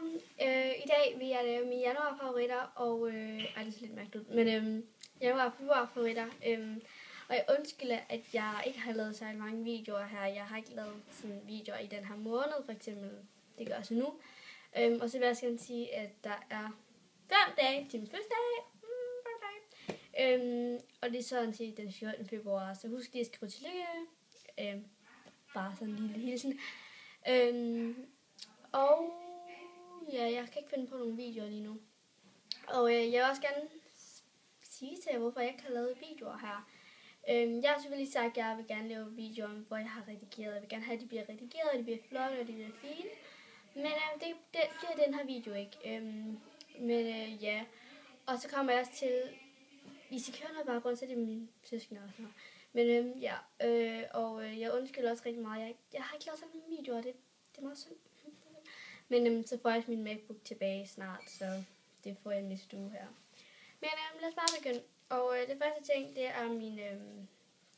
sammen. I dag vil jeg lave mine januar-favoritter, og det er lidt mærkeligt ud, men januar-februar-favoritter. Og jeg undskylder, at jeg ikke har lavet så mange videoer her. Jeg har ikke lavet sådan videoer i den her måned, for eksempel. Det gør jeg så nu. Og så vil jeg gerne sige, at der er 5 dage til min fødselsdag. Og det er sådan set den 14. februar, så husk lige at skrive tillykke. Bare sådan en lille hilsen. Og ja, jeg kan ikke finde på nogle videoer lige nu. Og jeg vil også gerne sige til jer, hvorfor jeg ikke har lavet videoer her. Jeg har selvfølgelig sagt, at jeg vil gerne lave videoer, hvor jeg har redigeret. Jeg vil gerne have, at de bliver redigeret, og de bliver flotte, og de bliver fine. Men det er den her video ikke. Ja. Og så kommer jeg også til... I sekunder bare grund til, det min søskende og sådan noget. Men og jeg undskylder også rigtig meget. Jeg har ikke lavet sådan nogle videoer, det er meget synd. Men så får jeg min MacBook tilbage snart, så det får jeg næste uge her. Men lad os bare begynde. Og det første ting, det er min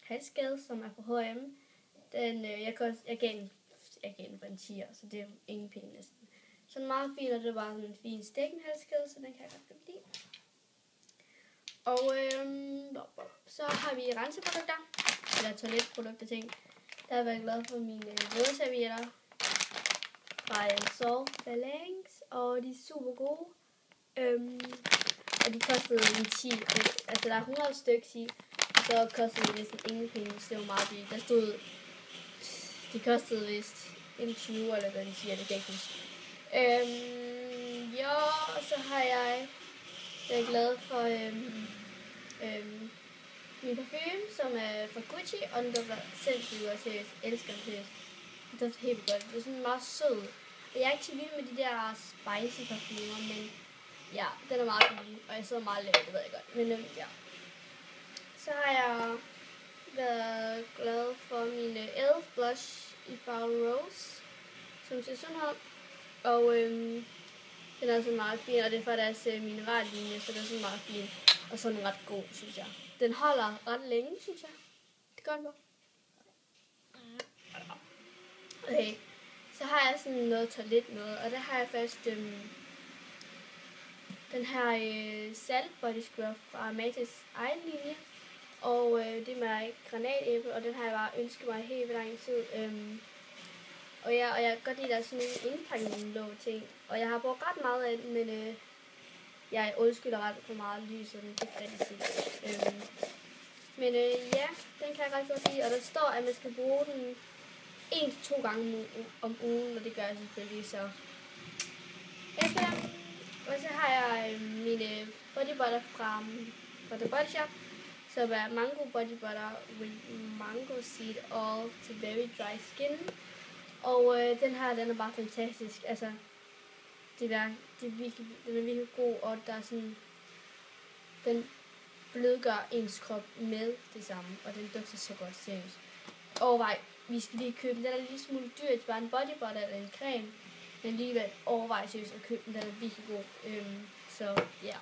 halskæde, som er fra H&M. Jeg gav den for en 10'er, så det er ingen penge næsten. Så den er meget fin, og det er bare sådan en fin stikkende halskæde, så den kan jeg godt lide. Og så har vi renseprodukter, eller toiletprodukter ting. Der har jeg været glad for mine vådservietter fra Sol Balance, og de er super gode. Og de kostede en 10, altså der er 100 stykker i, så kostede det næsten ingen penge, så det var meget dyrt. Der stod, de kostede vist en 20 eller hvad de siger, det kan jeg ikke huske. Ja, og så har jeg været glad for min parfume, som er fra Gucci, og den der sindssygt godt, seriøst. Jeg elsker den seriøst. Den er helt godt. Det er sådan meget sød. Og jeg er ikke så vild med de der spicy parfumer, men ja, den er meget billig, og jeg sidder meget lavt, det ved jeg godt. Men ja. Så har jeg været glad for mine Elf Blush i farve Rose, som ser sådan her. Og den er sådan meget fin, og det er fra deres minerallinje, så den er sådan meget fin. Og sådan ret god, synes jeg. Den holder ret længe, synes jeg. Det gør den bare. Okay. Så har jeg sådan noget toilet noget, og der har jeg først den her salt body scrub fra Matas egen linje. Og det er med granatæble, og den har jeg bare ønsket mig helt lang tid. Og jeg kan godt lide, at der er sådan en indpakning låg ting. Og jeg har brugt ret meget af den, men jeg undskylder ret for meget lys, så den ikke rigtig set. Men ja, den kan jeg ret godt lide, og der står, at man skal bruge den 1 til 2 gange om ugen, og det gør jeg selvfølgelig så. Og så har jeg mine body butter fra The Body Shop, som er mango body butter with mango seed oil to very dry skin. Og den her, den er bare fantastisk. Altså, den er virkelig god, og der er sådan, den blødgør ens krop med det samme, og den dufter så godt, seriøst. Overvej, vi skal lige købe den. Den er lidt smule dyrt, bare en body butter eller en creme, men alligevel overvej seriøst at købe den, den er virkelig god. Så ja.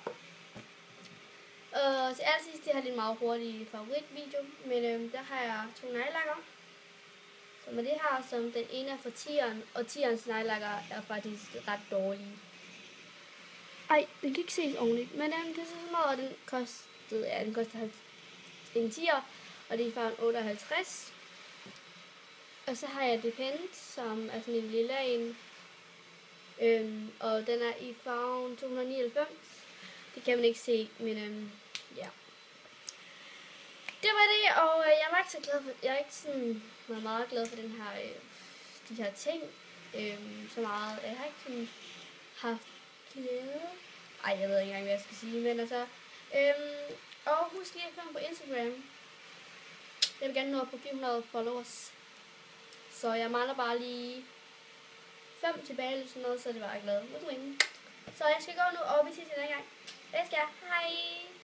Til allersidst, det her er en meget hurtig favoritvideo, men der har jeg 2 neglelakker. Som er det her, som den ene er fra Tieren, og Tierens neglelakker er faktisk ret dårlige. Ej, den kan ikke ses ordentligt, men den ser så meget, og den koster en 10'er, og det er farven 58. Og så har jeg Depend, som er sådan en lille en, og den er i farven 299. Det kan man ikke se, men ja. Det var det, og jeg var ikke så glad for, jeg er ikke sådan meget glad for den her, de her ting, så meget. Jeg har ikke sådan haft glæde. Ej, jeg ved ikke engang, hvad jeg skal sige, men altså, og husk lige at følge mig på Instagram. Jeg vil gerne nå på 400 followers, så jeg mangler bare lige 5 tilbage eller sådan noget, så det var jeg glad. Så jeg skal gå nu, og vi ses en anden gang. Jeg skal, hej!